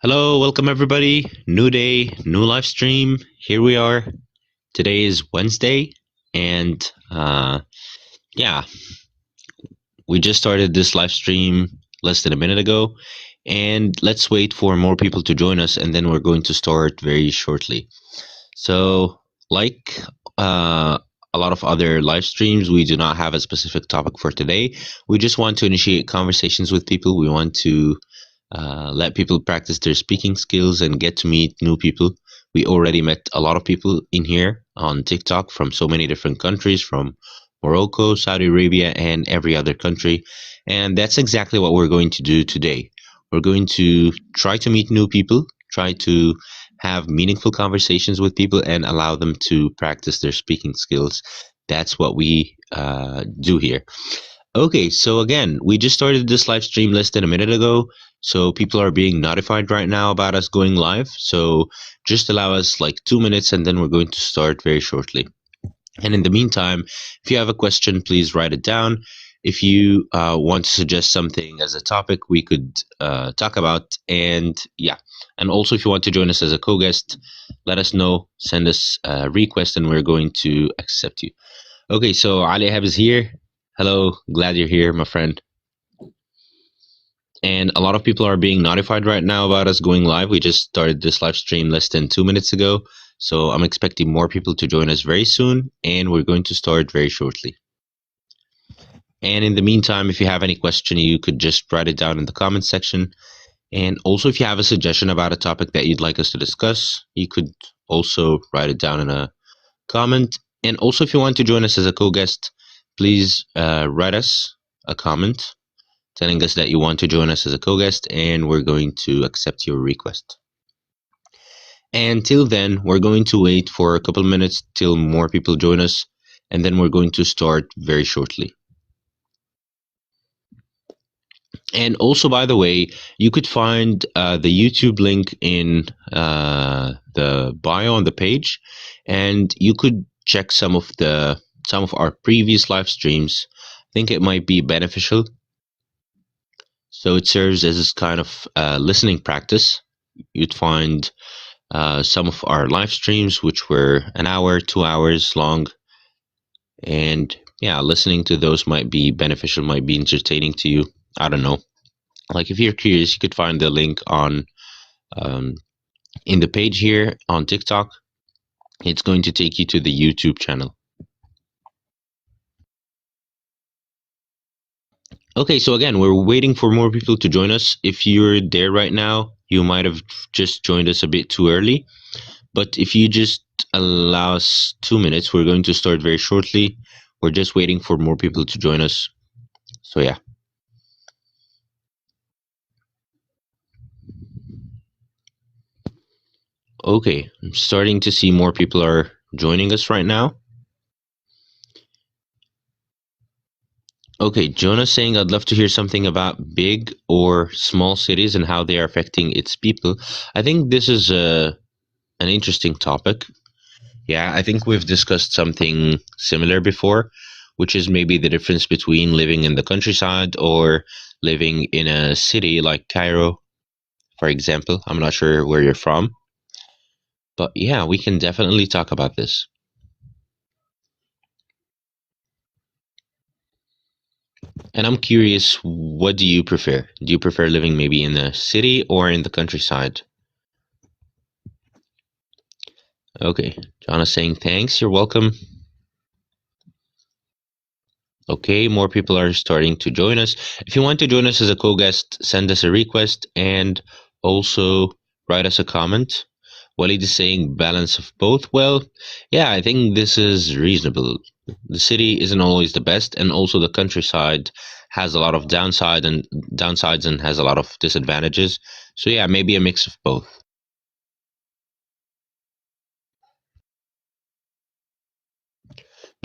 Hello, welcome everybody. New day, new live stream. Here we are. Today is Wednesday, and yeah, we just started this live stream less than a minute ago. And let's wait for more people to join us, and then we're going to start very shortly. So, like a lot of other live streams, we do not have a specific topic for today. We just want to initiate conversations with people. We want to let people practice their speaking skills and get to meet new people. We already met a lot of people in here on TikTok from so many different countries, from Morocco, Saudi Arabia, and every other country. And that's exactly what we're going to do today. We're going to try to meet new people, try to have meaningful conversations with people, and allow them to practice their speaking skills. That's what we do here. Okay, so again, we just started this live stream less than a minute ago, so people are being notified right now about us going live. So just allow us like 2 minutes and then we're going to start very shortly. And in the meantime, if you have a question, please write it down. If you want to suggest something as a topic we could talk about, and yeah. And also, if you want to join us as a co-guest, let us know, send us a request, and we're going to accept you. Okay, so Ali Ahab is here. Hello, glad you're here, my friend. And a lot of people are being notified right now about us going live. We just started this live stream less than 2 minutes ago. So I'm expecting more people to join us very soon, and we're going to start very shortly. And in the meantime, if you have any question, you could just write it down in the comments section. And also, if you have a suggestion about a topic that you'd like us to discuss, you could also write it down in a comment. And also, if you want to join us as a co-guest, please write us a comment telling us that you want to join us as a co-guest, and we're going to accept your request. Until then, we're going to wait for a couple of minutes till more people join us, and then we're going to start very shortly. And also, by the way, you could find the YouTube link in the bio on the page, and you could check some of our previous live streams. I think it might be beneficial. So it serves as kind of listening practice. You'd find some of our live streams, which were an hour, 2 hours long. And yeah, listening to those might be beneficial, might be entertaining to you. I don't know. Like if you're curious, you could find the link on in the page here on TikTok. It's going to take you to the YouTube channel. Okay, so again, we're waiting for more people to join us. If you're there right now, you might have just joined us a bit too early. But if you just allow us 2 minutes, we're going to start very shortly. We're just waiting for more people to join us. So yeah. Okay, I'm starting to see more people are joining us right now. Okay, Jonah saying, I'd love to hear something about big or small cities and how they are affecting its people. I think this is an interesting topic. Yeah, I think we've discussed something similar before, which is maybe the difference between living in the countryside or living in a city like Cairo, for example. I'm not sure where you're from, but yeah, we can definitely talk about this. And I'm curious, what do you prefer? Do you prefer living maybe in the city or in the countryside? Okay, John is saying thanks, you're welcome. Okay, more people are starting to join us. If you want to join us as a co-guest, send us a request and also write us a comment. Walid is saying balance of both. Well, yeah, I think this is reasonable. The city isn't always the best, and also the countryside has a lot of downsides and has a lot of disadvantages. So yeah, maybe a mix of both.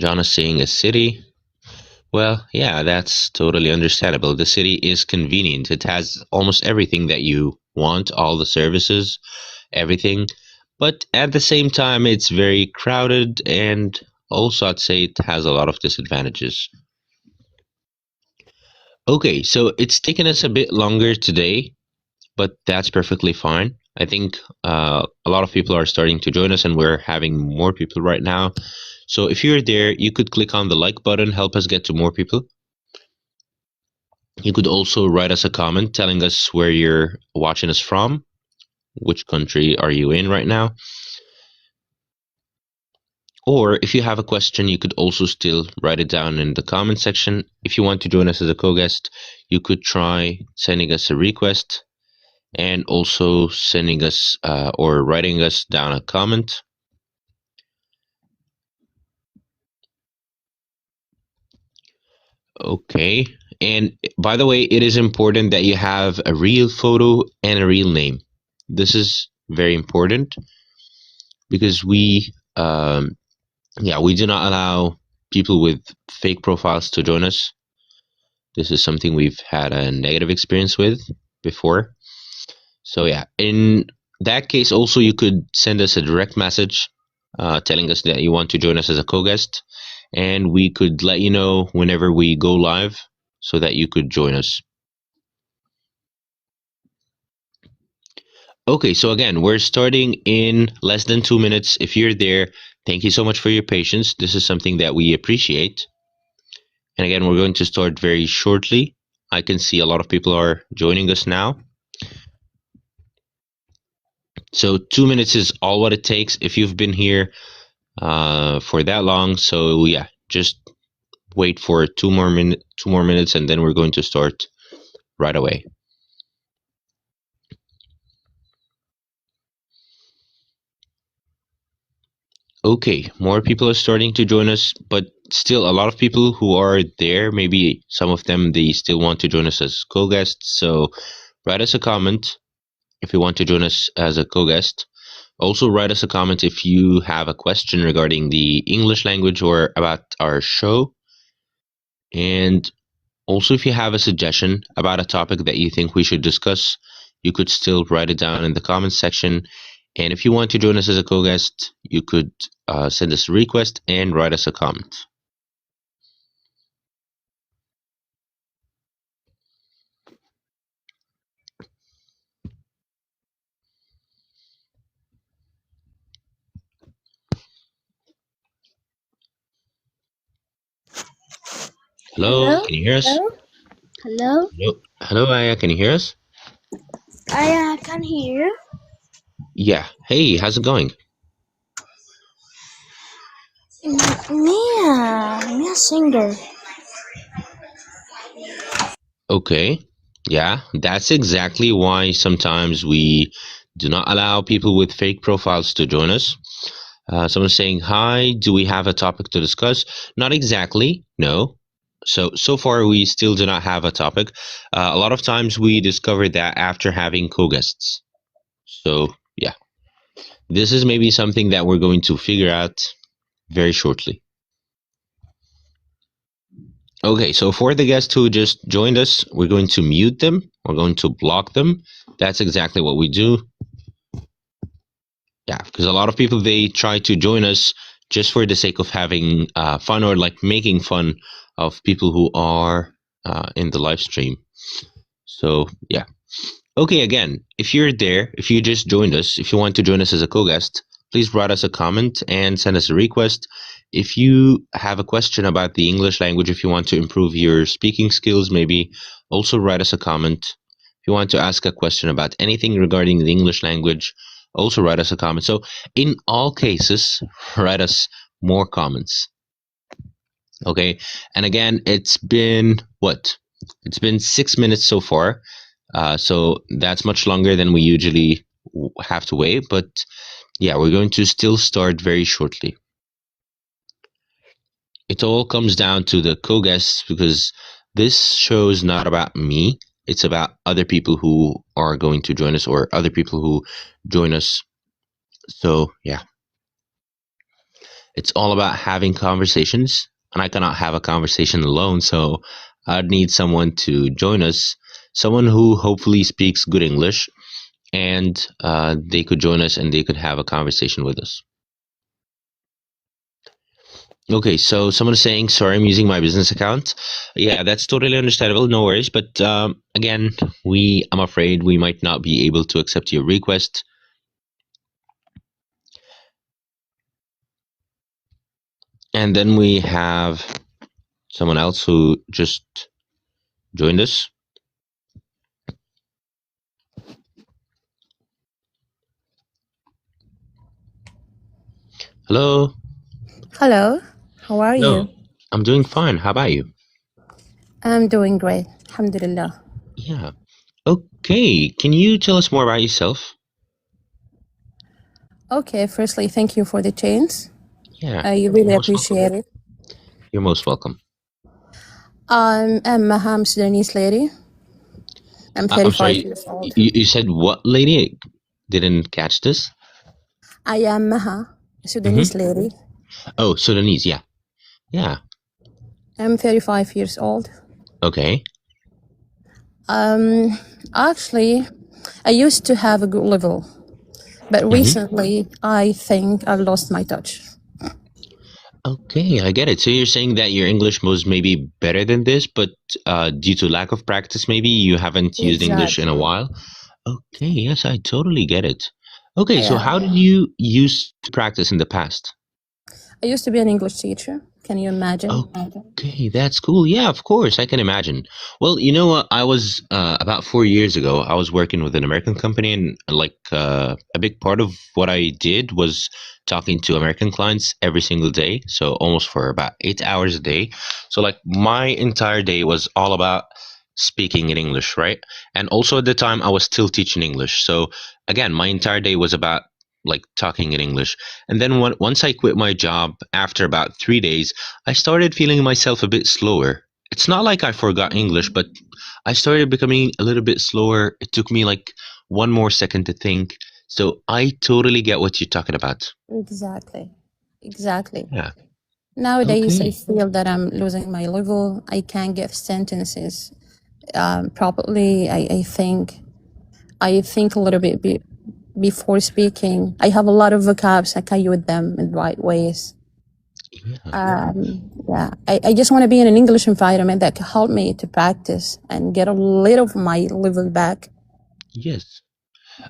John is saying a city. Well, yeah, that's totally understandable. The city is convenient. It has almost everything that you want, all the services, everything. But at the same time, it's very crowded, and also I'd say it has a lot of disadvantages. Okay, so it's taken us a bit longer today, but that's perfectly fine. I think a lot of people are starting to join us, and we're having more people right now. So if you're there, you could click on the like button, help us get to more people. You could also write us a comment telling us where you're watching us from, which country are you in right now. Or if you have a question, you could also still write it down in the comment section. If you want to join us as a co-guest, you could try sending us a request and also sending us or writing us down a comment. Okay. And by the way, it is important that you have a real photo and a real name. This is very important because we do not allow people with fake profiles to join us. This is something we've had a negative experience with before. So yeah, in that case, also you could send us a direct message telling us that you want to join us as a co-guest, and we could let you know whenever we go live so that you could join us. Okay, so again, we're starting in less than 2 minutes. If you're there, thank you so much for your patience. This is something that we appreciate. And again, we're going to start very shortly. I can see a lot of people are joining us now. So 2 minutes is all what it takes if you've been here for that long. So yeah, just wait for 2 more minutes, and then we're going to start right away. Okay, more people are starting to join us, but still a lot of people who are there, maybe some of them, they still want to join us as co-guests. So write us a comment if you want to join us as a co-guest. Also write us a comment if you have a question regarding the English language or about our show. And also, if you have a suggestion about a topic that you think we should discuss, you could still write it down in the comments section. And if you want to join us as a co-guest, you could send us a request and write us a comment. Hello, Hello? can you hear us? Hello? Hello, Aya, can you hear us? I can hear. Yeah. Hey, how's it going? Me a singer. Okay. Yeah, that's exactly why sometimes we do not allow people with fake profiles to join us. Someone's saying, hi, do we have a topic to discuss? Not exactly, no. So far, we still do not have a topic. A lot of times we discover that after having co-guests. So, yeah, this is maybe something that we're going to figure out very shortly. Okay, so for the guests who just joined us, we're going to mute them. We're going to block them. That's exactly what we do. Yeah, because a lot of people, they try to join us just for the sake of having fun or like making fun of people who are in the live stream. So yeah. Okay, again, if you're there, if you just joined us, if you want to join us as a co-guest, please write us a comment and send us a request. If you have a question about the English language, if you want to improve your speaking skills, maybe also write us a comment. If you want to ask a question about anything regarding the English language, also write us a comment. So in all cases, write us more comments. Okay, and again, it's been what? It's been 6 minutes so far. So that's much longer than we usually have to wait. But yeah, we're going to still start very shortly. It all comes down to the co-guests because this show is not about me. It's about other people who are going to join us or other people who join us. So yeah, it's all about having conversations. And I cannot have a conversation alone. So I'd need someone to join us, someone who hopefully speaks good English, and they could join us and they could have a conversation with us. Okay, so someone is saying, sorry, I'm using my business account. Yeah, that's totally understandable. No worries. But again, I'm afraid we might not be able to accept your request. And then we have someone else who just joined us. Hello. Hello, how are Hello. you? I'm doing fine. How about you? I'm doing great, alhamdulillah. Yeah. Okay. Can you tell us more about yourself? Okay, firstly, thank you for the chance. Yeah. I You're really most welcome. appreciate it. You're most welcome. I'm Maha, Sudanese lady. I'm I'm 35 sorry. years old. You said what, lady? I didn't catch this. I am Maha, Sudanese lady. Oh, Sudanese. Yeah. Yeah. I'm 35 years old. Okay. Actually, I used to have a good level, but recently I think I've lost my touch. Okay, I get it. So you're saying that your English was maybe better than this, but due to lack of practice, maybe you haven't used English in a Exactly. while? Okay, yes, I totally get it. Okay, so Yeah. how did you use to practice in the past? I used to be an English teacher. Can you imagine? Okay, that's cool. Yeah, of course, I can imagine. Well, you know what? I was about 4 years ago. I was working with an American company, and like a big part of what I did was talking to American clients every single day. So almost for about 8 hours a day. So like my entire day was all about speaking in English, right? And also at the time, I was still teaching English. So again, my entire day was about like talking in English. And then once I quit my job after about 3 days, I started feeling myself a bit slower. It's not like I forgot English, but I started becoming a little bit slower. It took me like one more second to think. So I totally get what you're talking about. Exactly. Exactly. Yeah. Nowadays, I Okay. feel that I'm losing my level. I can't get sentences properly. I think a little bit before speaking. I have a lot of vocabs. I can't use them in the right ways. Yeah. Yeah, I just want to be in an English environment that can help me to practice and get a little of my level back. Yes.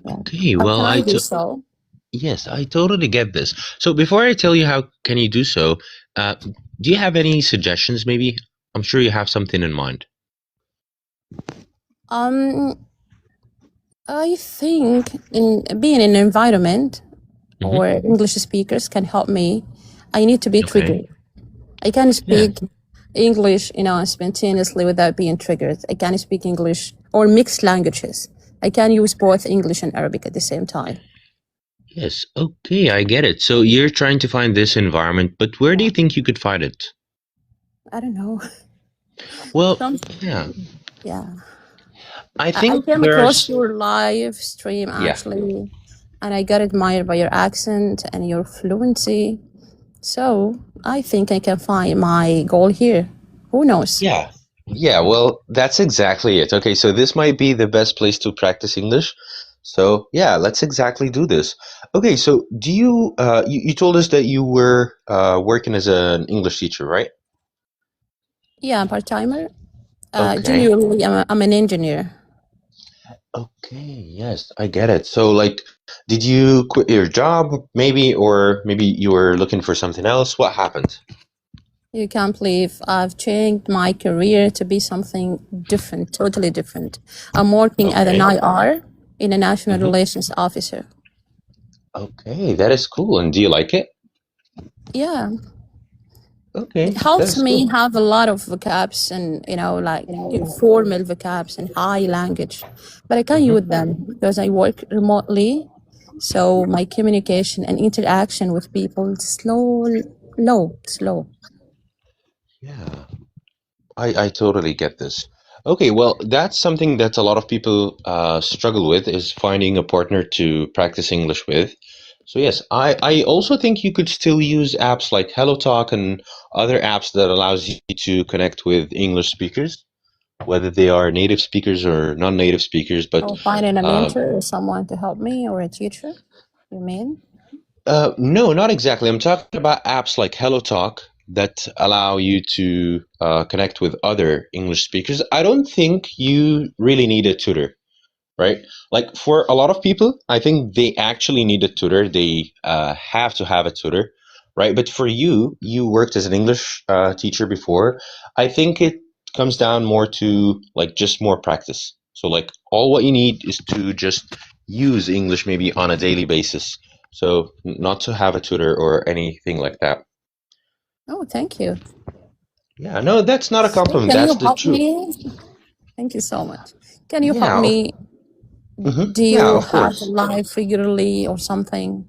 Yeah. Okay. How Well, can I do so? yes, I totally get this. So before I tell you how can you do so, do you have any suggestions? Maybe I'm sure you have something in mind. Um, I think in being in an environment or English speakers can help me. I need to be Okay. triggered. I can Yeah. speak English, spontaneously without being triggered. I can speak English or mixed languages. I can use both English and Arabic at the same time. Yes. Okay, I get it. So you're trying to find this environment, but where do you think you could find it? I don't know. Well, Some, yeah. yeah. I I think came across there's your live stream yeah. actually, and I got admired by your accent and your fluency. So I think I can find my goal here. Who knows? Yeah. Yeah, well, that's exactly it. Okay, so this might be the best place to practice English. So, yeah, let's exactly do this. Okay, so do you told us that you were working as an English teacher, right? Yeah, I'm part-timer. Okay. Genuinely, I'm an engineer. Okay, yes, I get it. So, like, did you quit your job maybe, or maybe you were looking for something else? What happened? You can't believe I've changed my career to be something different, totally different. I'm working as an Okay. IR in a national relations officer. Okay, that is cool. And do you like it? Yeah, Okay, it that helps is me cool. have a lot of vocabs and like informal vocabs and high language, but I can't use them because I work remotely. So my communication and interaction with people is slow. Yeah, I totally get this. Okay, well, that's something that a lot of people struggle with is finding a partner to practice English with. So yes, I also think you could still use apps like HelloTalk and other apps that allows you to connect with English speakers, whether they are native speakers or non-native speakers. But Or finding a uh, mentor or someone to help me or a teacher, you mean? no, not exactly. I'm talking about apps like HelloTalk that allow you to connect with other English speakers, I don't think you really need a tutor, right? Like for a lot of people, I think they actually need a tutor. They have to have a tutor, right? But for you, you worked as an English teacher before. I think it comes down more to like just more practice. So like all what you need is to just use English maybe on a daily basis. So not to have a tutor or anything like that. Oh, thank you. Yeah, no, that's not a So compliment. can you That's the help truth. me? Thank you so much. Can you help Yeah, me? Do yeah, you of have course. live regularly or something?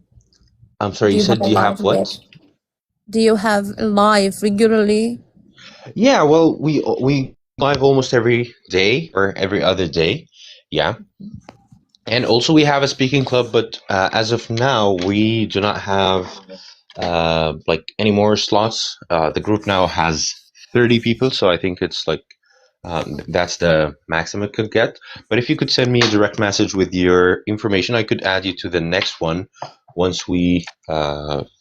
I'm sorry, Do you you have said a do you live have yet? what? Do you have live regularly? Yeah, well, we live almost every day or every other day. Yeah. And also we have a speaking club, but as of now, we do not have like any more slots. The group now has 30 people, so I think it's like that's the maximum it could get. But if you could send me a direct message with your information, I could add you to the next one once we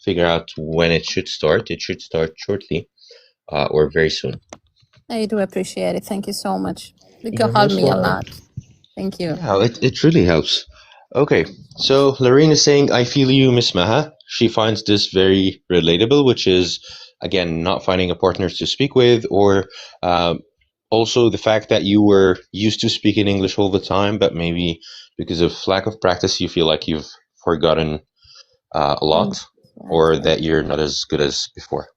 figure out when it should start. It should start shortly or very soon. I do appreciate it. Thank you so much. You can You're help most me a welcome. lot. Thank you. Yeah, it really helps. Okay, so Lorraine is saying, I feel you, Miss Maha. She finds this very relatable, which is, again, not finding a partner to speak with, or also the fact that you were used to speaking English all the time, but maybe because of lack of practice, you feel like you've forgotten a Mm, lot, or exactly. that you're not as good as before.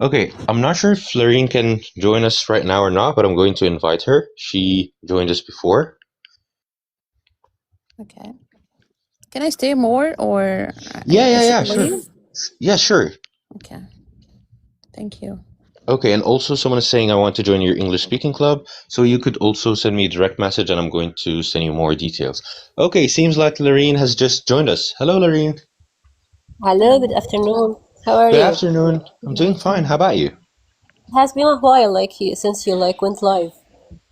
Okay, I'm not sure if Lorraine can join us right now or not, but I'm going to invite her. She joined us before. Okay. Can I stay more or should I Sure. leave? Yeah, sure. Okay. Thank you. Okay, and also someone is saying I want to join your English speaking club, so you could also send me a direct message and I'm going to send you more details. Okay, seems like Lorene has just joined us. Hello, Lorene. Hello, good afternoon. How are Good you? afternoon. I'm Good doing fine. How afternoon. about you? It has been a while, since you went live.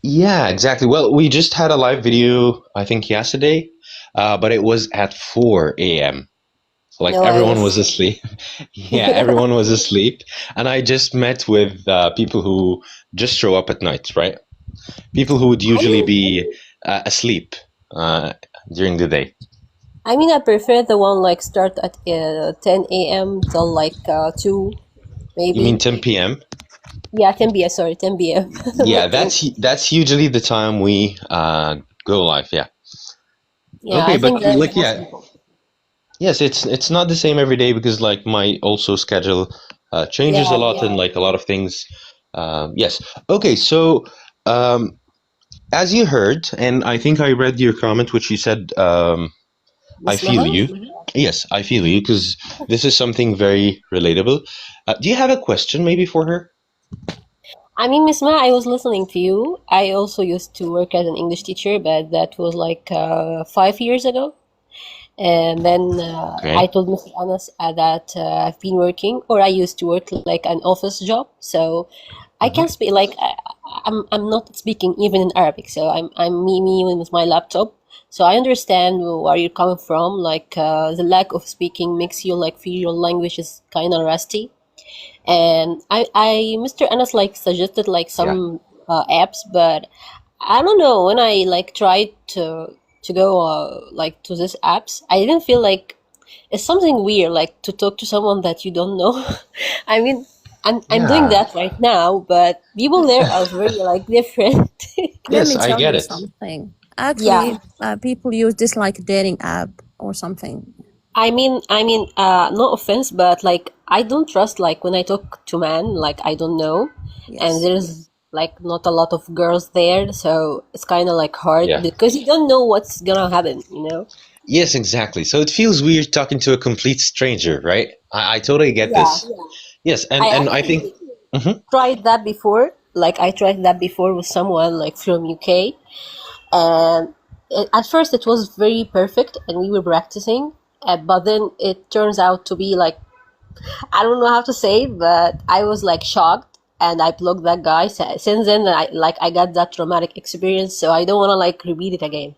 Yeah, exactly. Well, we just had a live video, I think yesterday, but it was at 4 a.m. Like No, I everyone was. was asleep. Yeah, everyone was asleep. And I just met with people who just show up at night, right? People who would I usually mean, be asleep uh, during the day. I prefer the one start at 10 a.m. till 2, You mean maybe. 10 p.m.? Yeah, 10 p.m. Sorry, 10 p.m. Yeah, Not 10. that's usually the time we go live. Yeah. Yeah, Okay, I but think that like most yeah, people. yes, it's not the same every day because like my also schedule changes a Yeah, lot and like a lot of things. Yes. Okay, so um, as you heard, and I think I read your comment, which you said, I Miss feel Maha? you. Yes, I feel you because this is something very relatable. Do you have a question maybe for her? Miss Ma, I was listening to you. I also used to work as an English teacher, but that was 5 years ago. And then I Okay. told Mr. Anas that I've been working, or I used to work like an office job. So I Hmm. can speak I'm not speaking even in Arabic. So I'm me with my laptop. So I understand where you're coming from. The lack of speaking makes you feel your language is kind of rusty. And I Mr. Anas suggested Yeah. some apps, but I don't know, when I tried to go to these apps, I didn't feel like it's something weird to talk to someone that you don't know. I mean, I'm doing Yeah. that right now, but people there are very different. Let Yes, me I tell get you it. something. Yeah. Actually, people use this like a dating app or something. No offense, but I don't trust when I talk to men I don't know, and Yes. there's not a lot of girls there, so it's kind of hard Yeah. because you don't know what's gonna happen, you know? Yes, exactly. So it feels weird talking to a complete stranger, right? I totally get Yeah. this. Yes, I and I think. actually Mhm. tried that before. I tried that before with someone from UK, and at first it was very perfect, and we were practicing. But then it turns out to be I don't know how to say it, but I was shocked, and I blocked that guy. Since then, I got that traumatic experience, so I don't want to repeat it again.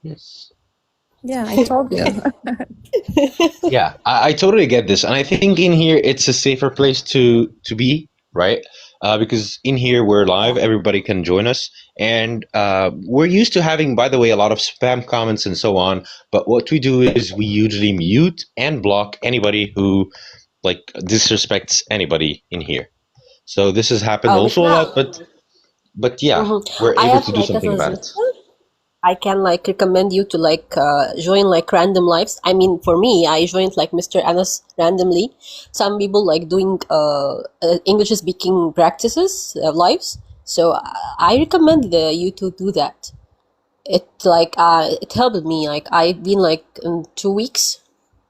Yes. Yeah, I told you. Yeah, I totally get this, and I think in here it's a safer place to be, right? Because in here we're live, everybody can join us, and we're used to having, by the way, a lot of spam comments and so on. But what we do is we usually mute and block anybody who like disrespects anybody in here. So this has happened With also a lot, that, but yeah, we're I able have to do like a something about it. suggestion. I can like recommend you to like join like random lives. I mean, for me, I joined like Mr. Anas randomly. Some people like doing English speaking practices lives. So I recommend you to do that. It like it helped me. Like I've been like in 2 weeks.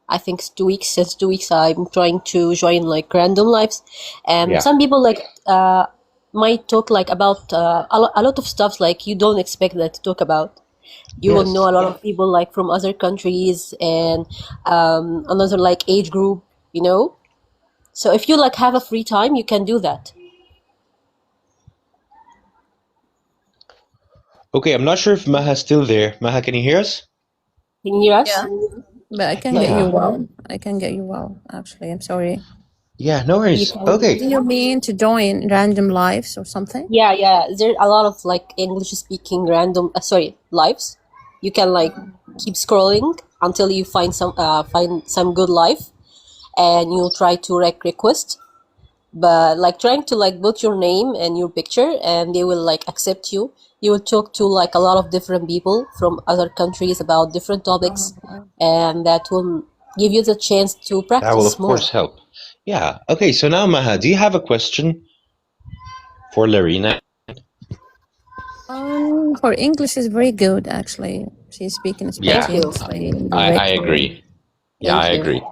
I think it's 2 weeks. Since 2 weeks, I'm trying to join like random lives, and Yeah. some people like might talk like about a lot of stuff like you don't expect that to talk about. You will Yes. know a lot of people like from other countries and another like age group, you know. So if you like have a free time, you can do that. Okay, I'm not sure if Maha's still there. Maha, can you hear us? Can you hear us? Yeah. But I can Like, get you well. I can get you well, actually. I'm sorry. Yeah, no you worries. can. Do Okay. you mean to join random lives or something? Yeah. There are a lot of like English speaking random lives. You can like keep scrolling until you find some good life, and you'll try to like request. But like trying to like put your name and your picture, and they will like accept you. You will talk to like a lot of different people from other countries about different topics, and that will give you the chance to That will, practice of more. course, help. Yeah. Okay, so now, Maha, do you have a question for Larina? Her English is very good, actually. She's speaking Yeah, Thank you. spontaneously, I directly. agree. Yeah, Thank I you. agree.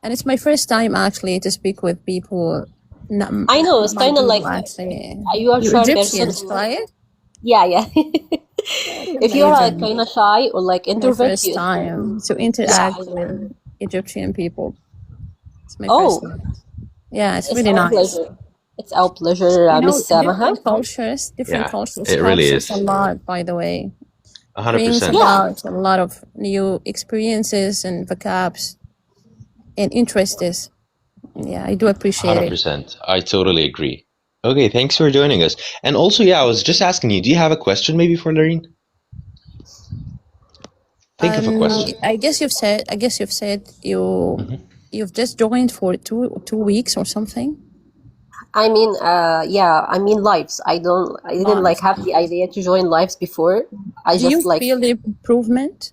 And it's my first time, actually, to speak with people. Not, I know it's my kind of people, like actually. you are You shy person. Egyptians, right? Yeah. If you are like Amazing. kind of shy or like My introvert, first you, time to yeah, interact I know. with Egyptian people. It's my first Oh, time. Yeah, it's it's really our nice. pleasure. It's our pleasure, You know, Miss Maha. different cultures Yeah, it really helps us is. a lot, by the way. 100%. Brings Yeah. about a lot of new experiences and vocabs and interests. Yeah, I do appreciate it. 100%. I totally agree. Okay, thanks for joining us. And also, yeah, I was just asking you, do you have a question maybe for Larine? Think of a question. I guess you've said you've just joined for two weeks or something. I mean, I mean lives. I didn't like have the idea to join lives before. I Do you just like, feel the improvement?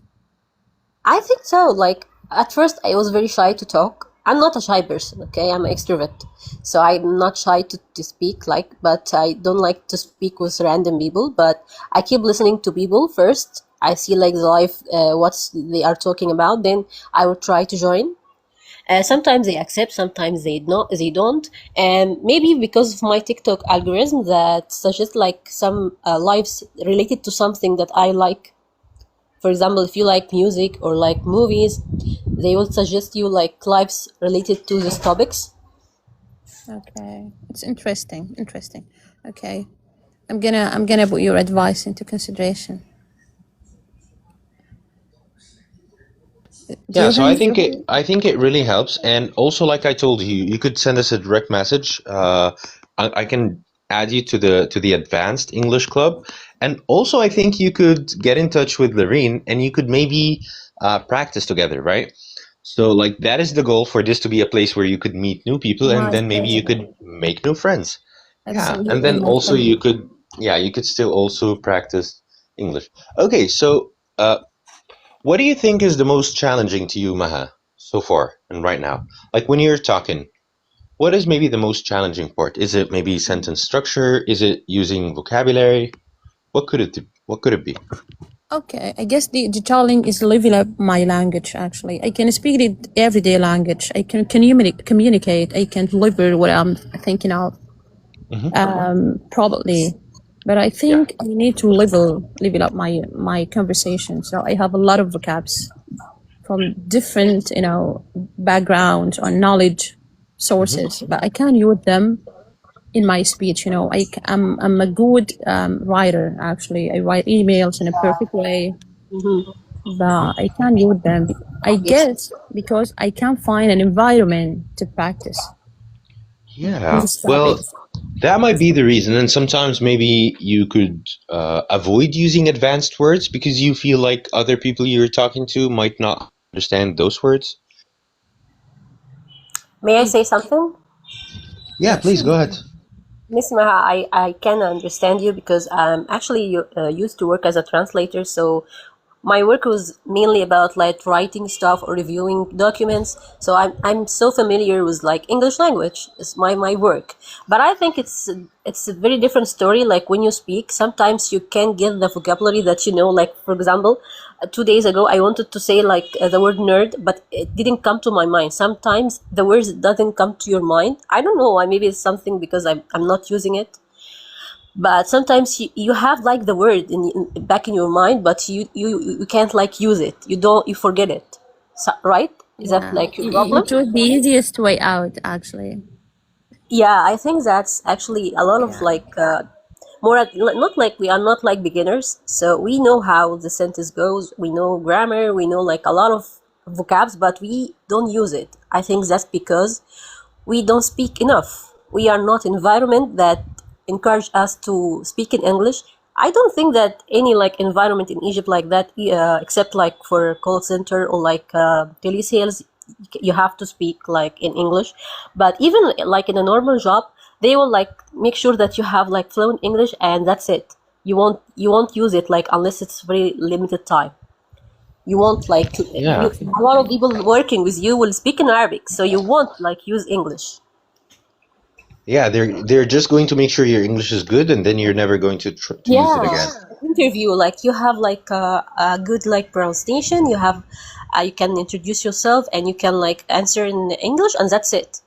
I think so. Like at first, I was very shy to talk. I'm not a shy person, okay? I'm an extrovert, so I'm not shy to speak. Like, but I don't like to speak with random people. But I keep listening to people first. I see like the life, what they are talking about. Then I will try to join. Sometimes they accept, sometimes they don't, and maybe because of my TikTok algorithm that suggests like some lives related to something that I like. For example, if you like music or like movies, they will suggest you like lives related to these topics. Okay, it's interesting. Okay, I'm gonna put your advice into consideration. Yeah, so I think it really helps, and also like I told you, you could send us a direct message. I can add you to the Advanced English Club, and also I think you could get in touch with Larine, and you could maybe practice together, right? So like that is the goal, for this to be a place where you could meet new people, and then maybe you could make new friends. Yeah, and then also you could still also practice English. Okay, so what do you think is the most challenging to you, Maha, so far and right now? Like when you're talking, what is maybe the most challenging part? Is it maybe sentence structure? Is it using vocabulary? What could it be? Okay, I guess the challenge is level up my language. Actually, I can speak the everyday language. I can communicate. I can deliver what I'm thinking of. Probably, but I think I need to level up my conversation. So I have a lot of vocabs from different backgrounds or knowledge sources, but I can't use them in my speech. I'm a good writer. Actually, I write emails in a perfect way. but I can't use them. I Obviously. guess because I can't find an environment to practice Yeah, these well, topics. that might be the reason. And sometimes maybe you could avoid using advanced words because you feel like other people you're talking to might not understand those words. May I It, say something? Yeah, yeah, please sure. go ahead. Miss Maha, I can understand you because I'm actually used to work as a translator. So my work was mainly about like writing stuff or reviewing documents. So I'm so familiar with like English language. It's my work. But I think it's a very different story. Like when you speak, sometimes you can get the vocabulary that you know. Like for example, 2 days ago I wanted to say like the word nerd, but it didn't come to my mind. Sometimes the words doesn't come to your mind. I don't know why. Maybe it's something because I'm not using it. But sometimes you have like the word back in your mind, but you can't like use it. You forget it. So, right? Is that Yeah, like your problem? it was the easiest way out, actually. Yeah, I think that's actually a lot of Yeah. like not like we are not like beginners, so we know how the sentence goes. We know grammar. We know like a lot of vocabs, but we don't use it. I think that's because we don't speak enough. We are not environment that encourage us to speak in English. I don't think that any like environment in Egypt like that, except like for call center or like telesales, you have to speak like in English. But even like in a normal job, they will like make sure that you have like fluent English, and that's it. You won't use it like unless it's very limited time. You won't like Yeah. a lot of people working with you will speak in Arabic, so you won't like use English. Yeah, they're just going to make sure your English is good, and then you're never going to use it Yeah, again. interview like you have like a good like pronunciation. You have you can introduce yourself and you can like answer in English, and that's it.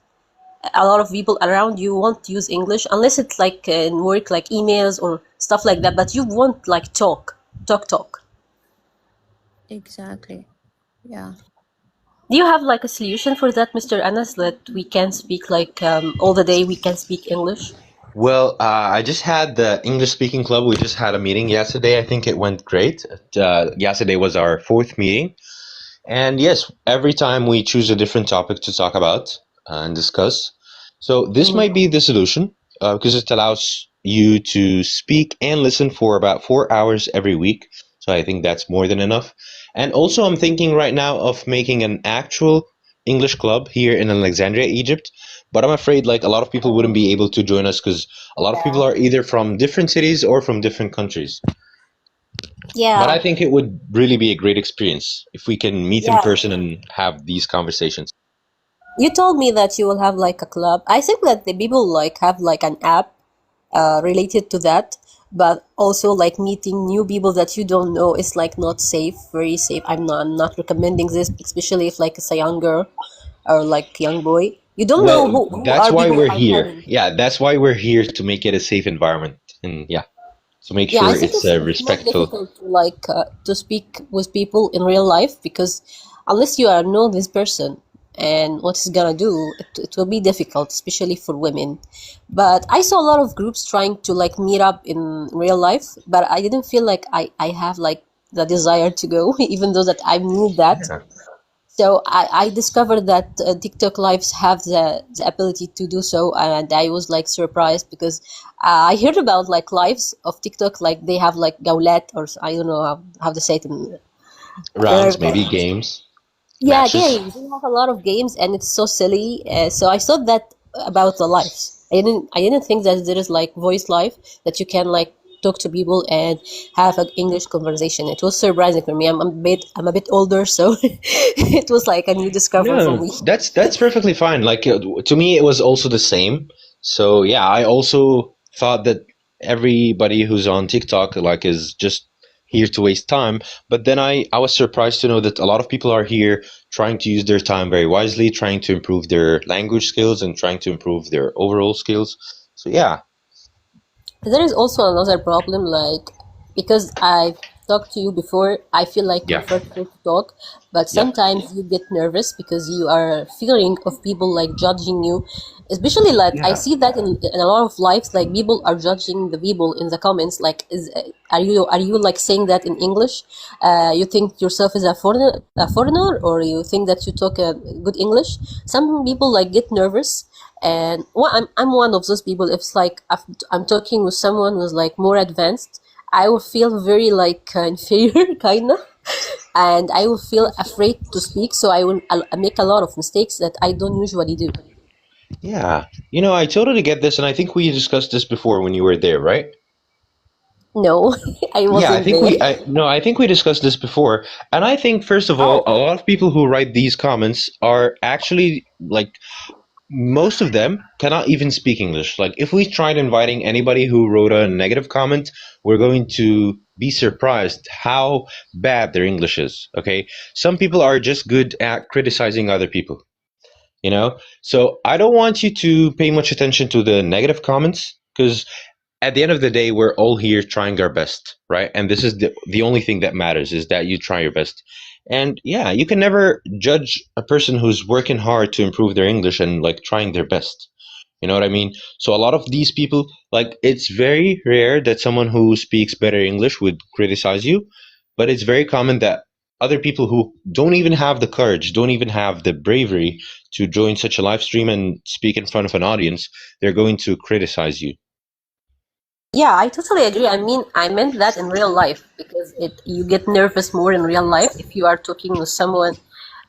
A lot of people around you won't use English unless it's like in work, like emails or stuff like that. But you won't like talk. Exactly. Yeah. Do you have like a solution for that, Mr. Anas, that we can speak like all the day we can speak English? Well, I just had the English speaking club. We just had a meeting yesterday. I think it went great. Yesterday was our fourth meeting. And yes, every time we choose a different topic to talk about and discuss. So this might be the solution because it allows you to speak and listen for about 4 hours every week. So I think that's more than enough. And also, I'm thinking right now of making an actual English club here in Alexandria, Egypt. But I'm afraid like a lot of people wouldn't be able to join us because a lot of people are either from different cities or from different countries. But Yeah, I think it would really be a great experience if we can meet in yeah. person and have these conversations. You told me that you will have like a club. I think that the people like have like an app related to that, but also like meeting new people that you don't know is like not safe, very safe. I'm not recommending this, especially if like it's a young girl or like young boy. You don't know Well, who that's are why people we're are here. having. Yeah, that's why we're here to make it a safe environment. And yeah, to make Yeah, I sure think it's it's more respectful. difficult to like to speak with people in real life because unless you are know this person and what he's gonna do, it will be difficult, especially for women. But I saw a lot of groups trying to like meet up in real life, but I didn't feel like I have like the desire to go, even though that I knew that. Yeah. So I discovered that TikTok lives have the ability to do so, and I was like surprised because I heard about like lives of TikTok, like they have like gaulat or I don't know how to say it in Rounds, Arabic. maybe games, Yeah, matches. games. They have a lot of games, and it's so silly. So I thought that about the lives. I didn't think that there is like voice live that you can like talk to people and have an English conversation. It was surprising for me. I'm a bit older, so it was like a new discovery for No, me. that's perfectly fine. Like to me, it was also the same. So yeah, I also thought that everybody who's on TikTok like is just here to waste time. But then I was surprised to know that a lot of people are here trying to use their time very wisely, trying to improve their language skills and trying to improve their overall skills. So yeah, There is also another problem, like because talked to you before, I feel like Yeah. comfortable to talk, but Yeah. sometimes you get nervous because you are fearing of people like judging you, especially like I Yeah. see that in a lot of lives, like people are judging the people in the comments. Like, are you like saying that in English? You think yourself is a foreigner, or you think that you talk good English? Some people like get nervous. And well, I'm one of those people. If it's like I'm talking with someone who's like more advanced, I will feel very like inferior, kinda, and I will feel afraid to speak. So I'll make a lot of mistakes that I don't usually do. Yeah. You know, I totally get this, and I think we discussed this before when you were there, right? No, I Yeah, wasn't there. I think we discussed this before. And I think, first of all, a Oh, lot of people who write these comments are actually like, most of them cannot even speak English. Like, if we tried inviting anybody who wrote a negative comment, we're going to be surprised how bad their English is. Okay. Some people are just good at criticizing other people, you know? So I don't want you to pay much attention to the negative comments, because at the end of the day, we're all here trying our best, right? And this is the only thing that matters, is that you try your best. And yeah, you can never judge a person who's working hard to improve their English and like trying their best. You know what I mean? So a lot of these people, like, it's very rare that someone who speaks better English would criticize you, but it's very common that other people who don't even have the courage, don't even have the bravery to join such a live stream and speak in front of an audience, they're going to criticize you. yeah, I totally agree. I mean, I meant that in real life because you get nervous more in real life if you are talking with someone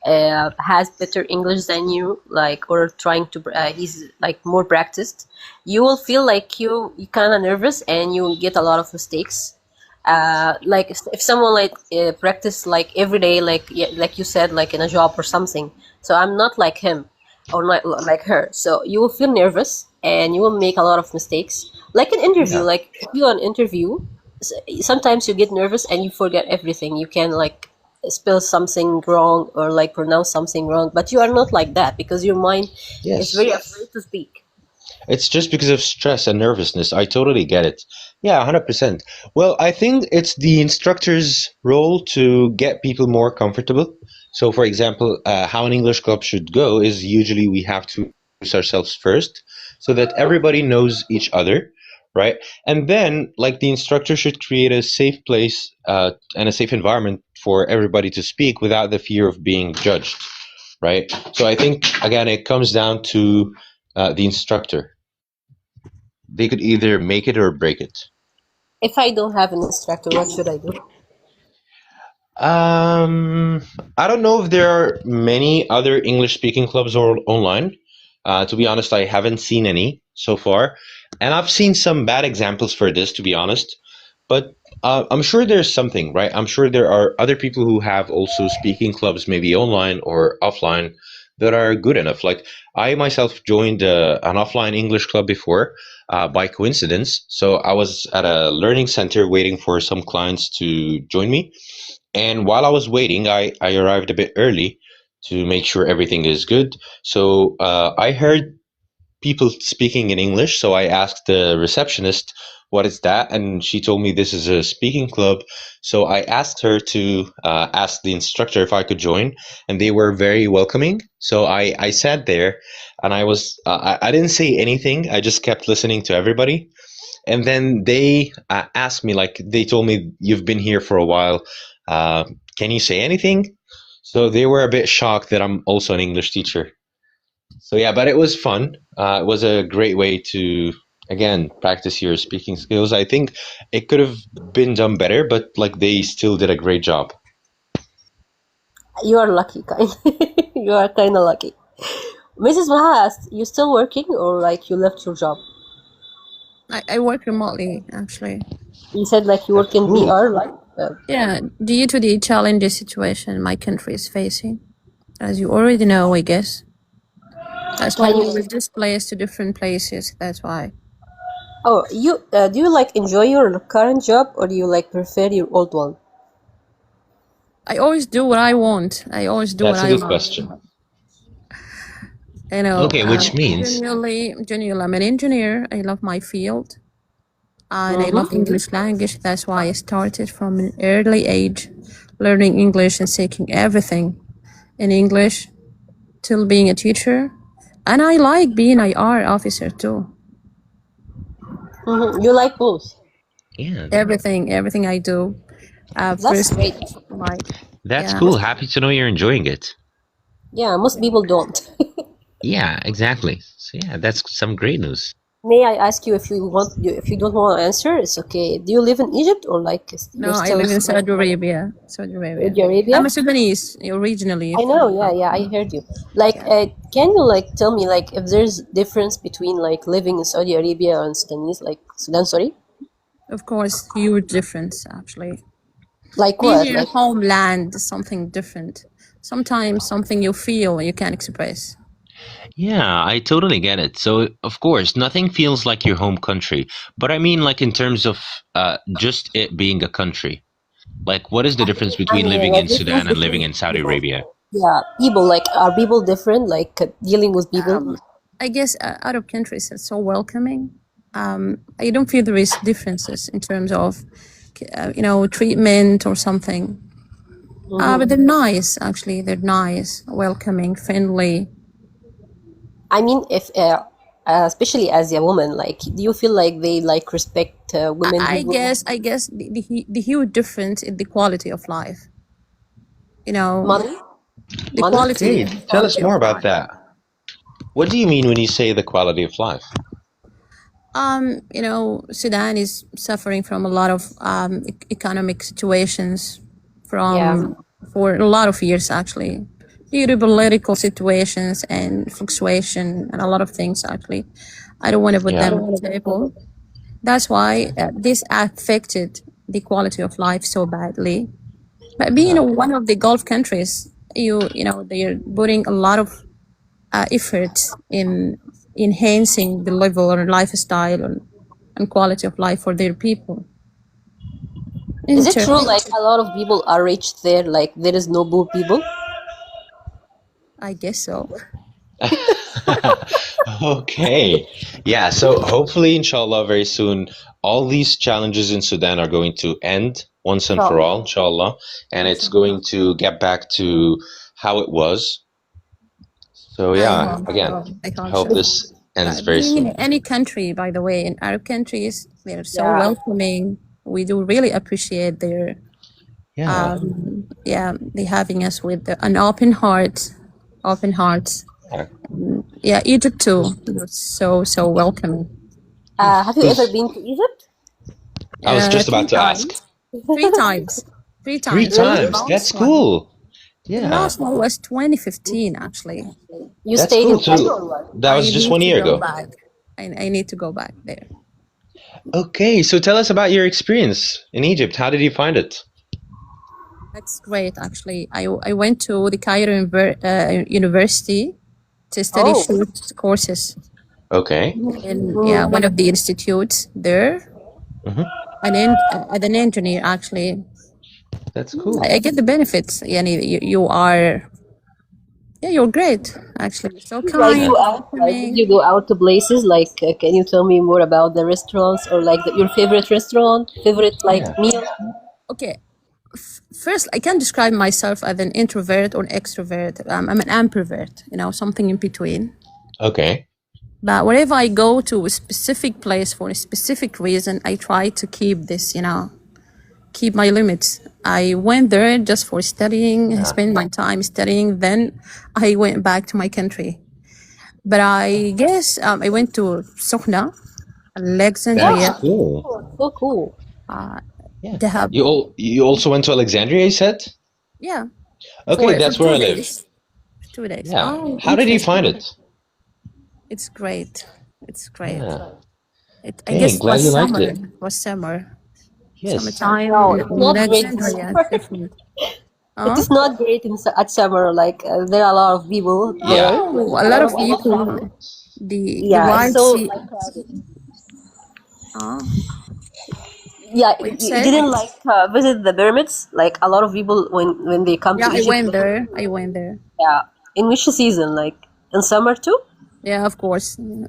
has better English than you, like, or trying to he's like more practiced. You will feel like you kind of nervous and you get a lot of mistakes. Like if someone like practice like every day, like, yeah, like you said, like in a job or something. So I'm not like him or not like her. So you will feel nervous and you will make a lot of mistakes. Like an interview, Yeah. like if you do an interview, sometimes you get nervous and you forget everything. You can like spell something wrong or like pronounce something wrong, but you are not like that because your mind is Yes. very afraid to speak. It's just because of stress and nervousness. I totally get it. Yeah, 100%. Well, I think it's the instructor's role to get people more comfortable. So, for example, how an English club should go is usually we have to introduce ourselves first so that everybody knows each other, right? And then, like, the instructor should create a safe place and a safe environment for everybody to speak without the fear of being judged, right? So, I think, again, it comes down to the instructor. They could either make it or break it. If I don't have an instructor, what should I do? Um, I don't know if there are many other English speaking clubs or online. To be honest, I haven't seen any so far, and I've seen some bad examples for this, to be honest. But I'm sure there's something, right? I'm sure there are other people who have also speaking clubs, maybe online or offline, that are good enough. Like, I myself joined an offline English club before by coincidence. So I was at a learning center waiting for some clients to join me. And while I was waiting, I arrived a bit early to make sure everything is good. So I heard people speaking in English. So I asked the receptionist, what is that? And she told me this is a speaking club. So I asked her to ask the instructor if I could join, and they were very welcoming. So I sat there and I didn't say anything. I just kept listening to everybody. And then they asked me, like, they told me, you've been here for a while. Uh, can you say anything? So they were a bit shocked that I'm also an English teacher. So yeah, but it was fun. It was a great way to, again, practice your speaking skills. I think it could have been done better, but like, they still did a great job. You are lucky, kind. You are kind of lucky. Mrs. Maha asked, you still working or like you left your job? I work remotely, actually. You said like you work in Cool. VR, like Yeah, due to the challenging situation my country is facing, as you already know, I guess. That's why can we you? move this place to different places. That's why. Oh, you do you like enjoy your current job or do you like prefer your old one? I always do what I want. I always do what That's a I good want. question. You know, Okay, which means, genuinely, I'm an engineer. I love my field. and I love English language. That's why I started from an early age learning English and seeking everything in English till being a teacher. And I like being an IR officer too. You like both. Yeah, Everything I do. That's First, great. like, that's yeah. cool. Happy to know you're enjoying it. Yeah, most people don't. Yeah, exactly. So yeah, that's some great news. May I ask you if if you don't want to answer, it's okay. Do you live in Egypt or like No, you're I still live in in Saudi Arabia. Saudi Arabia. Saudi Arabia? I'm a Sudanese originally. I know, yeah, I heard you. Like, can you like tell me like if there's difference between like living in Saudi Arabia and Sudanese, like Sudan, sorry? Of course, huge difference actually. Like Being what? in your Like, homeland is something different. Sometimes something you feel you can't express. Yeah, I totally get it. So, of course, nothing feels like your home country. But I mean, like, in terms of just it being a country. Like, what is the difference between living like in difference Sudan and living between in Saudi people. Arabia? Yeah, people, like, are people different? Like, dealing with people? I guess Arab countries are so welcoming. I don't feel there is differences in terms of, treatment or something. But they're nice, actually. They're nice, welcoming, friendly. I mean, if especially as a woman, like, do you feel like they like respect women? I who- guess the huge difference in the quality of life. Money? The Money? quality. Hey, tell us quality more of about life. that. What do you mean when you say the quality of life? Sudan is suffering from a lot of economic situations for a lot of years actually. Due to political situations and fluctuation and a lot of things actually. I don't want to put them on the table. That's why this affected the quality of life so badly. But being one of the Gulf countries, they're putting a lot of effort in enhancing the level or lifestyle and quality of life for their people. Is it true like a lot of people are rich there, like there is no poor people? I guess so. Okay. Yeah, so hopefully, inshallah, very soon, all these challenges in Sudan are going to end once and for all, inshallah, and it's going to get back to how it was. So yeah, again, I hope this ends very Being in soon. any country, by the way, in Arab countries, they're so welcoming. We do really appreciate their Yeah. they having us with an open heart. Yeah, Egypt too. So welcoming. Have you ever been to Egypt? I was just about to ask. 3 times. 3 times. 3 times. That's cool. The Yeah. last one was 2015, actually. You That's stayed cool in Cairo too. or what? That was just 1 year ago. I need to go back there. Okay, so tell us about your experience in Egypt. How did you find it? That's great, actually. I went to the Cairo University to study short courses Okay. in one of the institutes there. And then as an engineer, actually, That's cool. I get the benefits. You're great, actually. So Like kind. you out, like, did you go out to places? Like, can you tell me more about the restaurants or like your favorite restaurant, favorite like meal? Okay. First, I can't describe myself as an introvert or extrovert. I'm an ambivert, something in between. Okay. But wherever I go to a specific place for a specific reason, I try to keep this, keep my limits. I went there just for studying, I spent my time studying, then I went back to my country. But I guess I went to Sokhna, Alexandria. That's cool. So cool. Dahab. You also went to Alexandria, you said? Yeah. Okay, that's where I 2 live. days. 2 days. Yeah. Oh, How did you find it? It's great. It's great. Yeah. I Hey, guess it glad was you liked summer. it. It was summer. Yes. Summertime. No, it's not great. Alexandria, different. It is not great at summer. Like there are a lot of people there. Yeah. A lot of people. The wild so sea. yeah, What you you said? didn't like visit the pyramids. Like a lot of people when they come Yeah, to I Egypt. went there. I went there. Yeah, in which season? Like in summer too? Yeah, of course. No.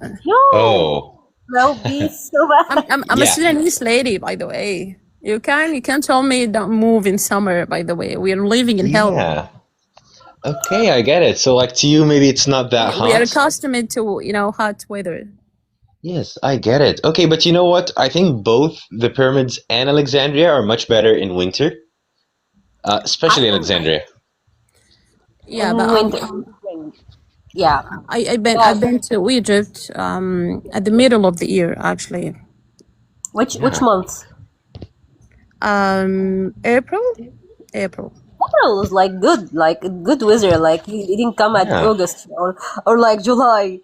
Oh. That would be so bad. I'm a Yeah. Sudanese lady, by the way. You can tell me don't move in summer. By the way, we are living in hell. Yeah. Okay, I get it. So, like, to you, maybe it's not that We are hot. accustomed to hot weather. Yes, I get it. Okay, but you know what? I think both the pyramids and Alexandria are much better in winter, especially Alexandria. Yeah, In but winter. Yeah. I've But been to Egypt at the middle of the year actually. which Yeah. month? April. April was like good weather. Like it didn't come at Yeah. August or like July.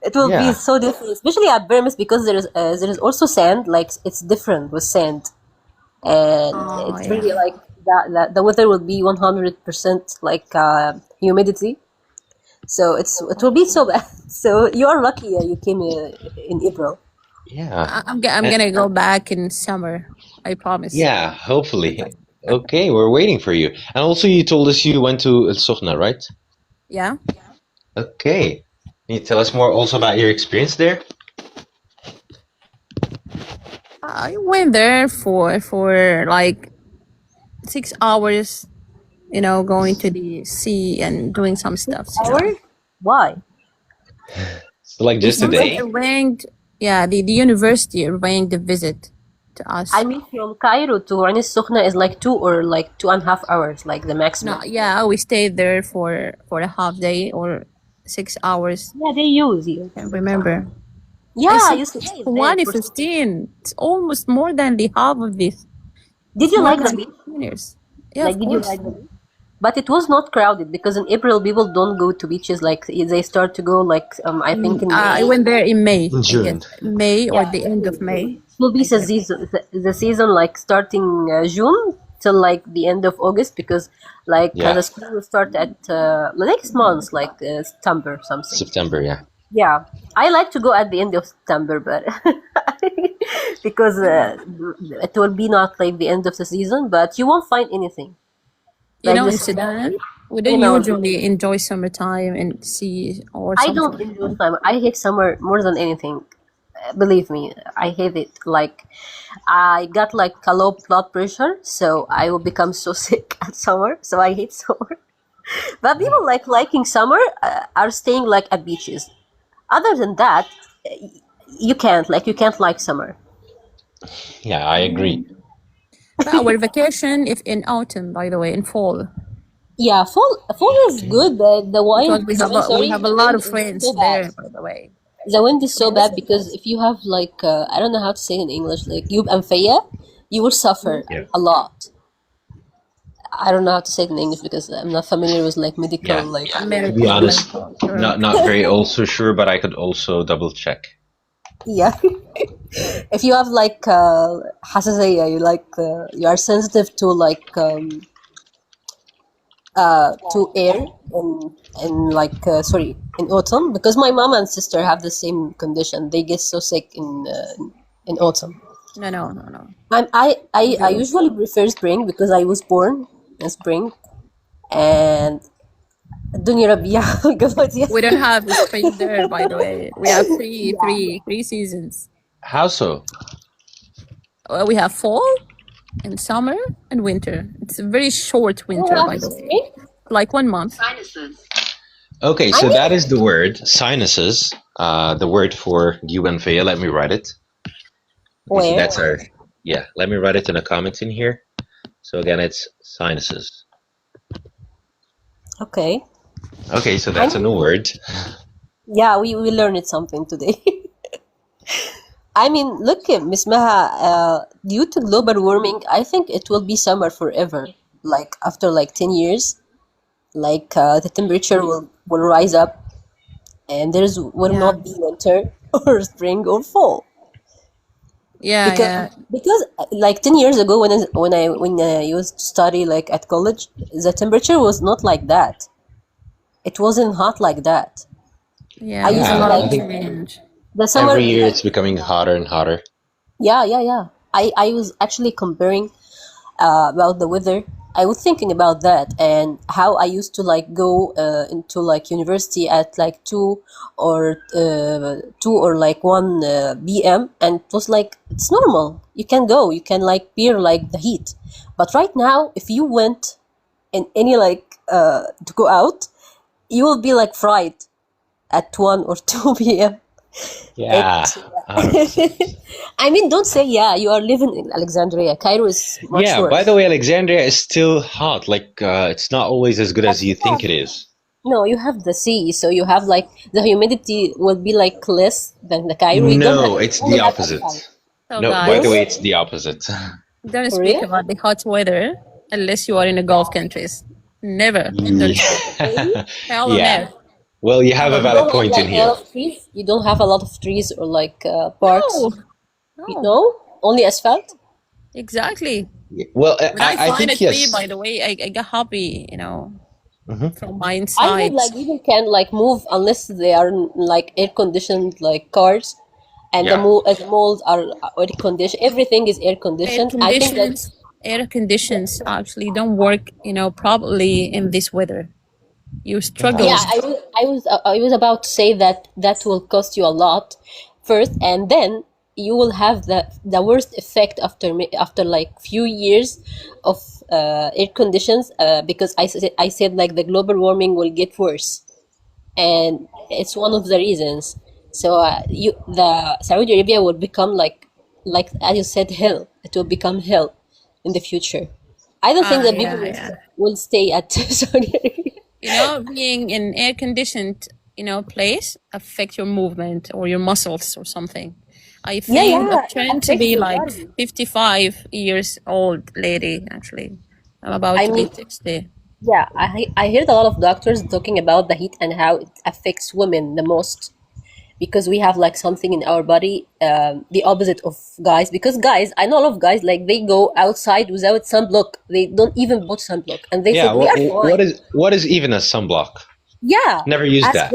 It will be Yeah. so different, especially at pyramids because there is also sand. Like it's different with sand, and Oh it's yeah. really like that the weather will be 100% like humidity. So it will be so bad. So you are lucky you came in April. Yeah. I'm gonna go back in summer. I promise. Yeah, hopefully. Okay, we're waiting for you. And also, you told us you went to El Sokhna, right? Yeah. Okay. Can you tell us more also about your experience there? I went there for like 6 hours. Going to the sea and doing some stuff. Hours? Why? So, like, just a Somebody day? arranged, yeah, the university arranged the visit to us. I mean, from Cairo to Ain Sokhna is like 2.5 hours, like the maximum. No, yeah, we stayed there for a half day or 6 hours. Yeah, they use you. I can't remember. Yeah, I you said stayed there one for 15. It's almost more than the half of this. Did you More like the than beach? 15 years. Yeah, Like, of did you course. like the beach? But it was not crowded because in April people don't go to beaches. Like they start to go like I think in I May. went there in May. In June. May or Yeah, the end of May. it will be the season like starting June till like the end of August because like Yeah. the school will start at the next month, like September something. September, yeah. Yeah, I like to go at the end of September, but because it will be not like the end of the season, but you won't find anything. Like In this, Sudan, we don't usually enjoy summertime and sea or I something. don't enjoy summer. I hate summer more than anything. Believe me, I hate it. Like, I got like a low blood pressure, so I will become so sick at summer. So I hate summer. But people liking summer are staying like at beaches. Other than that, you can't like summer. Yeah, I agree. But our vacation, if in autumn, by the way, in fall, Yeah, fall is good, but the wind because we have a lot of friends so bad. there, by the way. The wind is so bad because if you have like I don't know how to say in English, like Yub and Faya, you will suffer Yeah. a lot. I don't know how to say it in English because I'm not familiar with like medical Yeah. like. To be honest, not very also sure, but I could also double check. Yeah. If you have like حساسية, you are sensitive to like to air in like in autumn, because my mom and sister have the same condition. They get so sick in autumn. No. I usually prefer spring because I was born in spring, and الدنيا ربيع قضيت. We don't have spring there, by the way. We have three seasons. How so? We have fall and summer and winter. It's a very short winter, by the way. Like 1 month. Okay, so that is the word, sinuses. The word for UNFA. Let me write it. Okay, so Where? that's our, yeah, let me write it in the comments in here. So again, it's sinuses. Okay. Okay, so that's a new word. Yeah, we learned something today. I mean, look, Miss Maha, due to global warming, I think it will be summer forever. Like after like 10 years, like the temperature will rise up, and will not be winter or spring or fall. Yeah. Because like 10 years ago when I used to study like at college, the temperature was not like that. It wasn't hot like that. Yeah, I there's used a to lot of like change. the summer. Every year it's becoming hotter and hotter. Yeah. I was actually comparing about the weather I was thinking about that and how I used to like go into like university at like 2 or like 1 p.m. and it was like it's normal. You can go, you can like bear like the heat. But right now, if you went in any like to go out, you will be like fried at 1 or 2 p.m. Yeah. It, I mean, don't say yeah. You are living in Alexandria. Cairo is much Yeah, by worse. the way, Alexandria is still hot. Like, it's not always as good as you think it is. No, you have the sea, so you have like the humidity will be like less than the Cairo. You don't have, No, you it's only the have opposite. asphalt. So, No, by the guys, way, it's the opposite. don't For speak real? about the hot weather unless you are in the Gulf countries. Never. Don't speak. Really? Hell on Yeah. earth. Well, you have a You valid don't have point in like a here. lot of trees. You don't have a lot of trees or like parks. No. You No. know, only asphalt. Exactly. Well, When I I find a think tree, yes. by the way, I get happy, you know, Mhm. from my I heard inside. like people can like move unless they are like air conditioned like cars, and Yeah. the malls are air conditioned. Everything is air Air conditioned. I think that air conditions actually don't work, you know, properly in this weather. You struggle. yeah, I was about to say that that will cost you a lot first, and then you will have the worst effect after like few years of air conditions because I said like the global warming will get worse, and it's one of the reasons. So the Saudi Arabia will become like as you said hell. It will become hell in the future. I don't think that people Yeah. will stay at Saudi Arabia. You know, being in air conditioned, you know, place affect your movement or your muscles or something. I think Yeah, I'm it trying to affects be your like body. 55 years old lady, actually. I'm about I to be mean, 60. yeah, I heard a lot of doctors talking about the heat and how it affects women the most because we have like something in our body, the opposite of guys. Because guys, I know a lot of guys like they go outside without sunblock. They don't even put sunblock, and they Yeah. said we are fine. What is even a sunblock? Yeah, Never used ask. that.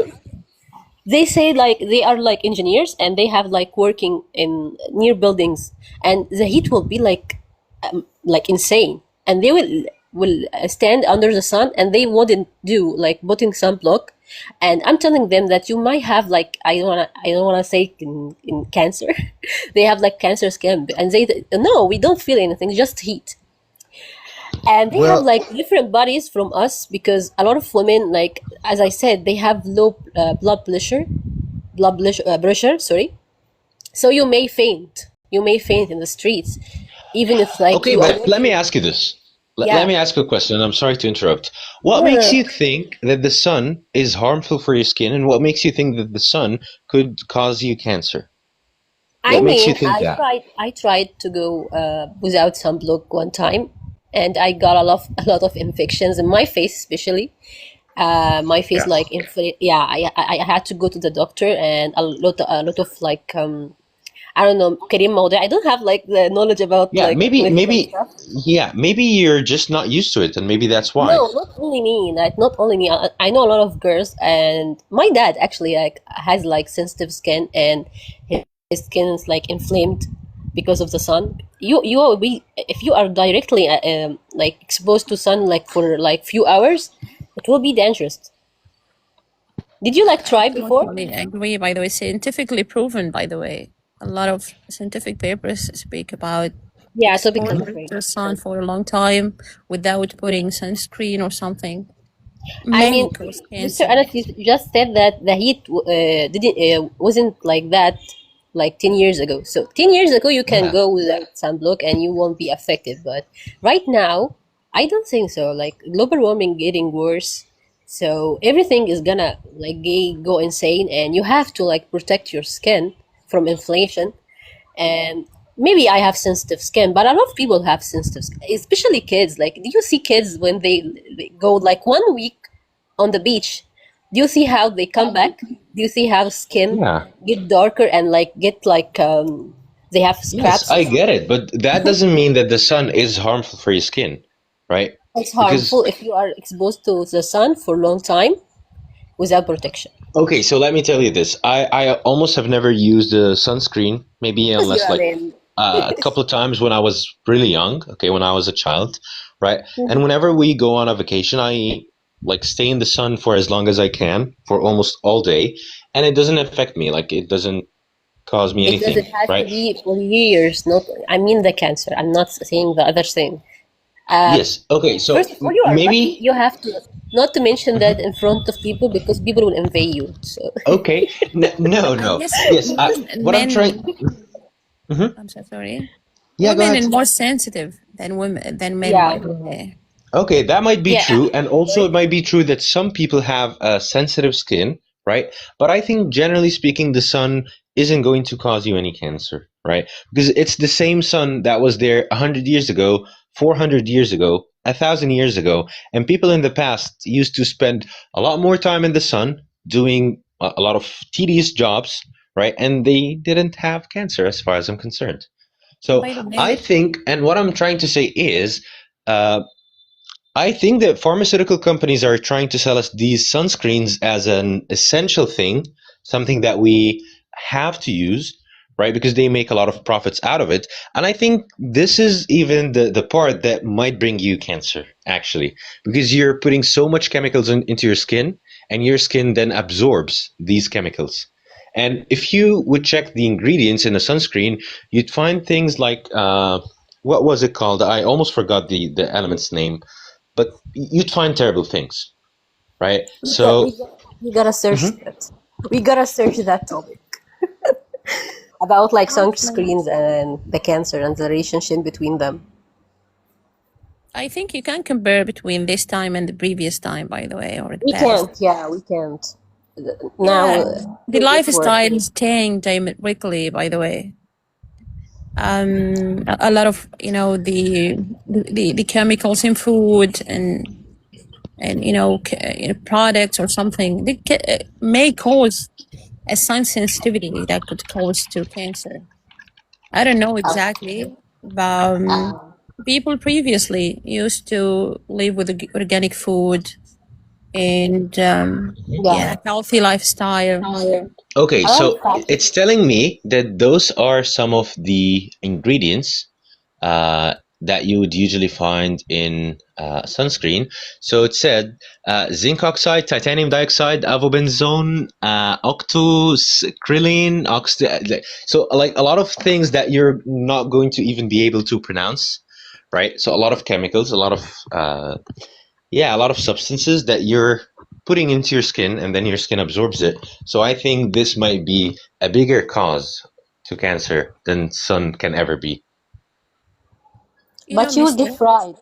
They say like they are like engineers and they have like working in near buildings, and the heat will be like insane, and they will stand under the sun and they wouldn't do like putting sunblock. And I'm telling them that you might have like I don't wanna say in cancer. They have like cancer skin, and they no, we don't feel anything, just heat. And they have Well, like different bodies from us because a lot of women, like as I said, they have low blood pressure, sorry. So you may faint in the streets, even if like okay, you are but let me walking. ask you this. Let Yeah, me ask you a question. I'm sorry to interrupt. What no, no, makes no. you think that the sun is harmful for your skin, and what makes you think that the sun could cause you cancer? I What makes you mean, think that? I tried to go without sunblock one time, and I got a lot of infections in my face, especially. My face Yeah. like yeah, I had to go to the doctor, and a lot of like I don't know, Karim Maude. I don't have like the knowledge about Yeah, like medical stuff. maybe you're just not used to it, and maybe that's why. No, not only me. Not only me. I know a lot of girls, and my dad actually like has like sensitive skin, and his skin is like inflamed because of the sun. You will be if you are directly like exposed to sun like for like few hours, it will be dangerous. Did you like try before? Totally agree, by the way. Scientifically proven, by the way. A lot of scientific papers speak about Yeah, topical exposure afraid. to the sun for a long time without putting sunscreen or something. I May mean, cause Mr. cancer. Anas, you just said that the heat didn't wasn't like that like 10 years ago. So 10 years ago you can Yeah. go without sunblock and you won't be affected. But right now, I don't think so. Like global warming getting worse. So everything is gonna like go insane, and you have to like protect your skin from inflation. And maybe I have sensitive skin, but a lot of people have sensitive skin, especially kids. Like, do you see kids when they go like 1 week on the beach? Do you see how they come back? Do you see how skin Yeah. get darker and like get like they have Yes, scraps? I get it, but that doesn't mean that the sun is harmful for your skin, right? It's Because harmful if you are exposed to the sun for a long time without protection. okay, so let me tell you this. I almost have never used a sunscreen, maybe Because you unless are like in. a couple of times when I was really young, okay, when I was a child, right? And whenever we go on a vacation, I like stay in the sun for as long as I can for almost all day, and it doesn't affect me. Like it doesn't cause me It anything, doesn't have to right? be for years. Not, I mean the cancer. I'm not saying the other thing. Yes. Okay. So First of all, you are maybe. lucky. You have to not to mention that in front of people because people will invade you. So Okay. No. I No. guess Yes. What I'm men. trying. Mhm. I'm so sorry. Yeah. Go Women ahead. are more sensitive than women than men, yeah, by the way. Okay, that might be yeah. true, and also it might be true that some people have a sensitive skin, right? But I think generally speaking, the sun isn't going to cause you any cancer, right? Because it's the same sun that was there 100 years ago, 400 years ago, 1,000 years ago, and people in the past used to spend a lot more time in the sun doing a lot of tedious jobs, right? And they didn't have cancer, as far as I'm concerned. So By the I way, think, and what I'm trying to say is, uh, I think that pharmaceutical companies are trying to sell us these sunscreens as an essential thing, something that we have to use, right? Because they make a lot of profits out of it. And I think this is even the part that might bring you cancer, actually, because you're putting so much chemicals into your skin, and your skin then absorbs these chemicals. And if you would check the ingredients in a sunscreen, you'd find things like, what was it called? I almost forgot the element's name, but you'd find terrible things, right? We got, we So, got, we gotta search mhm. that. We gotta search that topic about like actually, sunscreens and the cancer and the relationship between them. I think you can compare between this time and the previous time, by the way, or the We past. can't. Yeah, we can't. Now, Yeah, the it's lifestyle different. is changing diametrically, by the way. A lot of the chemicals in food and products or something may cause a sun sensitivity that could cause to cancer. I don't know exactly, but people previously used to live with organic food and Yeah. healthy lifestyle. Okay, A lot so of factors. it's telling me that those are some of the ingredients that you would usually find in sunscreen. So it said zinc oxide, titanium dioxide, avobenzone, octoscrylene, so like a lot of things that you're not going to even be able to pronounce, right? So a lot of chemicals, a lot of yeah, a lot of substances that you're putting into your skin, and then your skin absorbs it. So I think this might be a bigger cause to cancer than sun can ever be. But you will get Mister. fried.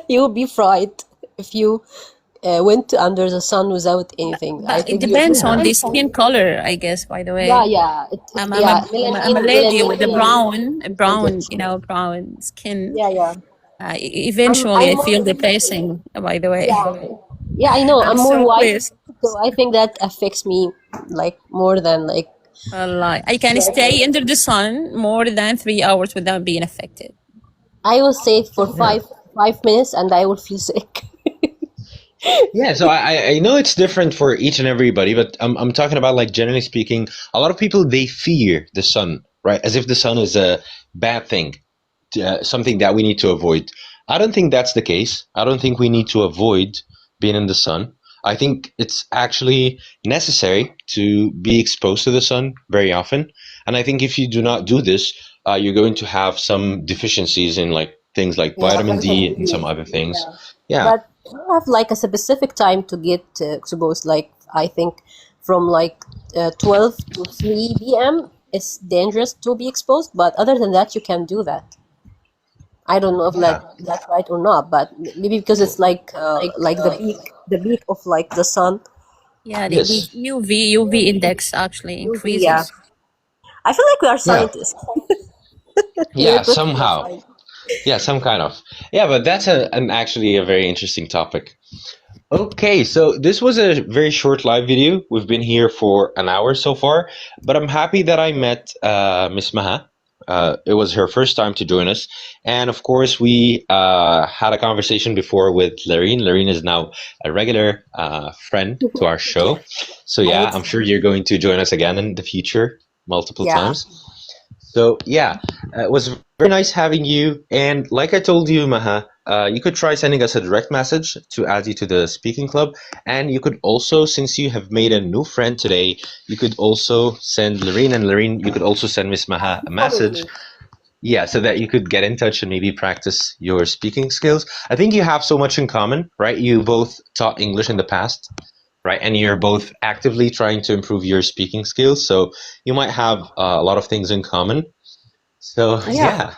You will be fried if you went under the sun without anything. I But it think you depends on the will. skin color, I guess, by the Yeah, way. yeah. I'm Yeah, a lady with a melanin brown, content. brown skin. Yeah, yeah. Eventually, I'm I more, feel depressing, by the way. yeah. Yeah, I know. I'm I'm more so white, pissed. so I think that affects me like more than like Like, I can stay under the sun more than 3 hours without being affected. I will say it for Yeah. 5 minutes and I will feel sick. Yeah, so I know it's different for each and everybody, but I'm talking about, like, generally speaking, a lot of people, they fear the sun, right? As if the sun is a bad thing, something that we need to avoid. I don't think that's the case. I don't think we need to avoid being in the sun. I think it's actually necessary to be exposed to the sun very often. And I think if you do not do this, you're going to have some deficiencies in, like, things like Yeah, vitamin D vitamin and some D. other things. Yeah. Yeah. But you have like a specific time to get exposed. Like I think from like 12 to 3 p.m. it's dangerous to be exposed. But other than that, you can do that. I don't know if Yeah. that's right or not, but maybe because it's like the peak of like the sun. Yeah, the Yes. UV index actually Yeah, increases. I feel like we are Yeah. scientists. Yeah, We're professional somehow. scientists. Yeah, some kind of. Yeah, but that's an actually a very interesting topic. Okay, so this was a very short live video. We've been here for an hour so far, but I'm happy that I met Miss Maha. It was her first time to join us, and of course, we had a conversation before with Lorene. Lorene is now a regular friend to our show, so I yeah, would I'm say, sure you're going to join us again in the future multiple yeah. times. So yeah, it was very nice having you. And like I told you, Maha, you could try sending us a direct message to add you to the speaking club. And you could also, since you have made a new friend today, you could also send Lorene, and Lorene, you could also send Miss Maha a message. Probably. Yeah, so that you could get in touch and maybe practice your speaking skills. I think you have so much in common, right? You both taught English in the past, right? And you're both actively trying to improve your speaking skills. So you might have a lot of things in common. So Yeah. yeah,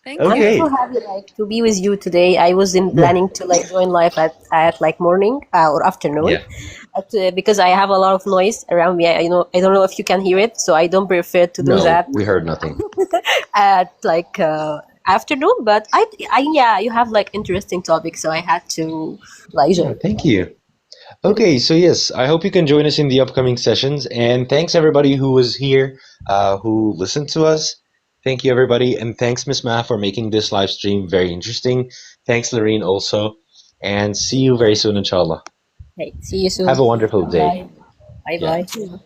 Thank I'm okay. so happy like to be with you today. I was in Yeah, planning to like join live at like morning or afternoon, yeah. because I have a lot of noise around me. I don't know if you can hear it, so I don't prefer to do No, that we heard nothing. at like afternoon. But yeah, you have like interesting topics, so I had to like Yeah, join. thank you. Okay, so yes, I hope you can join us in the upcoming sessions. And thanks everybody who was here, who listened to us. Thank you everybody, and thanks Miss Ma for making this live stream very interesting. Thanks Lorene also, and see you very soon, inshallah. Okay, see you Have soon. a wonderful day. Bye. Bye Yeah. bye.